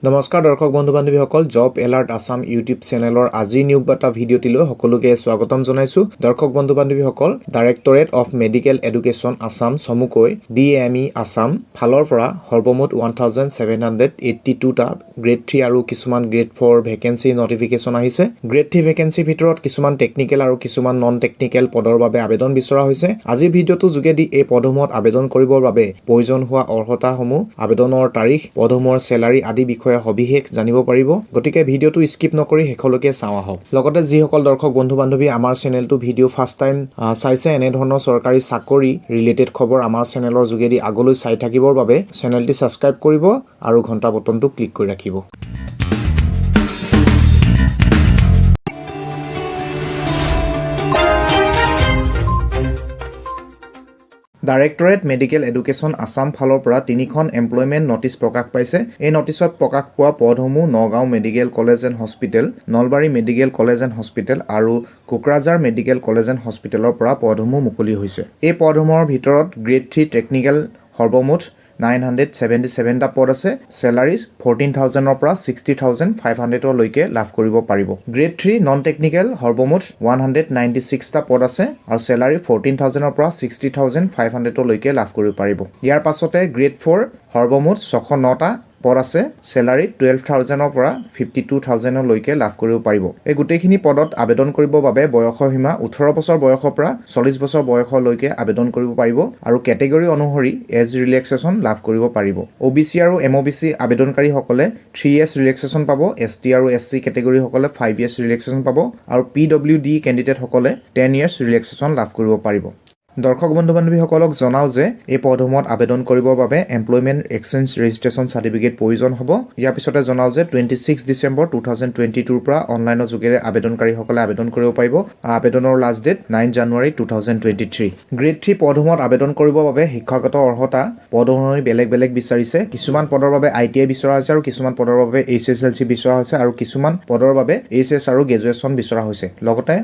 নমস্কাৰ দৰ্শক বন্ধু বান্ধৱীসকল জব এলাৰ্ট আসাম ইউটিউব চেনেলৰ আজি নিয়োগ বাৰ্তা ভিডিঅ'টিলৈ সকলোকে স্বাগতম জনাইছো দৰ্শক বন্ধু বান্ধৱীসকল directorate of medical education Assam চমুকৈ DME আসাম ফালৰ পৰা সৰ্বমুঠ 1782 টা গ্ৰেড 3 আৰু কিছুমান গ্ৰেড 4 ভেকেন্সি নটিফিকেশন আহিছে গ্ৰেড 3 ভেকেন্সি ভিতৰত কিছুমান টেকনিক্যাল আৰু কিছুমান নন টেকনিক্যাল পদৰ বাবে আবেদন বিচৰা হৈছে আজি ভিডিঅ'টো যোগেদি এই পদসমূহত আবেদন কৰিবৰ বাবে প্ৰয়োজন হোৱা অৰ্হতাসমূহ আবেদনৰ তাৰিখ পদসমূহৰ স্যালাৰি আদি বিষয়ে সবিশেষ জানিব পাৰিব গতিকে ভিডিঅ'টো স্কিপ নকৰি হেকলৈকে চাওয়া হওক লগতে যিসকল দৰ্শক বন্ধু বান্ধৱী আমাৰ চেনেলটো ভিডিঅ' ফাৰ্ষ্ট টাইম চাইছে এনে ধৰণৰ চৰকাৰী চাকৰি ৰিলেটেড খবৰ আমাৰ চেনেলৰ যোগেদি আগলৈ চাই থাকিবৰ বাবে চেনেলটি সাবস্ক্ৰাইব কৰিব আৰু ঘণ্টা বটনটো ক্লিক কৰি ৰাখিব Directorate Medical Education Assam ফালৰ পৰা তিনিখন এমপ্লয়মেন্ট নোটিছ প্ৰকাশ পাইছে এই নোটিছত প্ৰকাশ পোৱা পদসমূহ Nagaon medical college and hospital Nalbari medical college and hospital আৰু কোকৰাঝাৰ মেডিকেল কলেজ এণ্ড হস্পিটেলৰ পৰা পদসমূহ মুকলি হৈছে এই পদসমূহৰ ভিতৰত গ্ৰেড 3 টেকনিক্যাল সৰ্বমুঠ 977 টা পদ আছে স্যালাৰি 14000 ৰ পৰা 60500 লৈকে লাভ কৰিব পাৰিব গ্ৰেড 3 নন টেকনিক্যাল সৰ্বমুঠ 196 টা পদ আছে আৰু স্যালাৰি 14000 ৰ পৰা 60500 লৈকে লাভ কৰিব পাৰিব ইয়াৰ পাছতে গ্ৰেড 4 সৰ্বমুঠ 609 টা পদ আছে স্যালাৰি 12000 ৰ পৰা 52000 লৈকে লাভ কৰিব পাৰিব এই গুটেইখিনি পদত আবেদন কৰিব বাবে বয়স সীমা 18 বছৰ বয়সৰ পৰা 40 বছৰ বয়সলৈকে আবেদন কৰিব পাৰিব আৰু কেটেগৰী অনুসৰি এজ ৰিলেক্সেশন লাভ কৰিব পাৰিব OBC আৰু MOBC আবেদনকাৰী সকলে 3 years ৰিলেক্সেশন পাব ST আৰু SC কেটেগৰী সকলে 5 years ৰিলেক্সেশন পাব আৰু PWD কেণ্ডিডেট সকলে 10 years ৰিলেক্সেশন লাভ কৰিব পাৰিব দৰ্শক বন্ধু বান্ধৱীসকলক জনাও যে এই পদসমূহত আবেদন কৰিবৰ বাবে এমপ্লয়মেন্ট এক্সচেঞ্জ ৰেজিষ্ট্ৰেচন সাৰ্টিফিকেট প্ৰয়োজন হ'ব ইয়াৰ পিছতে জনাও যে 26 ডিসেম্বৰ 2022 ৰ পৰা অনলাইনৰ যোগেৰে আবেদনকাৰীসকলে আবেদন কৰিব পাৰিব আবেদনৰ লাষ্ট ডেট 9 জানুৱাৰী 2023 গ্ৰেড 3 পদসমূহত আবেদন কৰিবৰ বাবে শিক্ষাগত অৰ্হতা পদসমূহৰ বেলেগ বিচাৰিছে কিছুমান পদৰ বাবে ITI বিচৰা হৈছে আৰু কিছুমান পদৰ বাবে HSLC বিচৰা হৈছে আৰু কিছুমান পদৰ বাবে HS আৰু গ্ৰেজুৱেচন বিচৰা হৈছে লগতে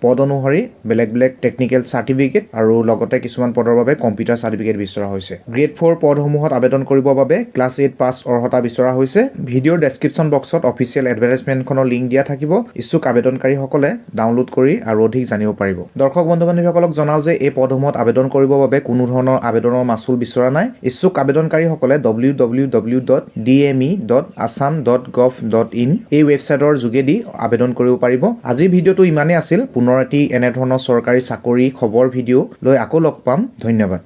পদ অনুসৰি বেলেগ টেকনিক্যাল সাৰ্টিফিকেট আৰু লগতে কিছুমান পদৰ বাবে কম্পিউটাৰ সাৰ্টিফিকেট বিচৰা হৈছে গ্ৰেড 4 পদসমূহত আবেদন কৰিবৰ বাবে ক্লাছ 8 পাছ অৰ্হতা বিচৰা হৈছে ভিডিঅ'ৰ ডেসক্ৰিপচন বক্সত অফিচিয়েল এডভাৰটাইজমেন্টখনৰ লিংক দিয়া থাকিব ইচ্ছুক আবেদনকাৰীসকলে ডাউনলোড কৰি আৰু অধিক জানিব পাৰিব দৰ্শক বন্ধু বান্ধৱীসকলক জনাও যে এই পদসমূহত আবেদন কৰিবৰ বাবে কোনো ধৰণৰ আবেদনৰ মাচুল বিচৰা নাই ইচ্ছুক আবেদনকাৰীসকলে www.dme.assam.gov.in এই ৱেবছাইটৰ যোগেদি আবেদন কৰিব পাৰিব আজি ভিডিঅ'টো ইমানে আছিল পুনৰ এটি এনে ধৰণৰ চৰকাৰী চাকৰি খবৰ ভিডিঅ লৈ আকৌ লগ পাম ধন্যবাদ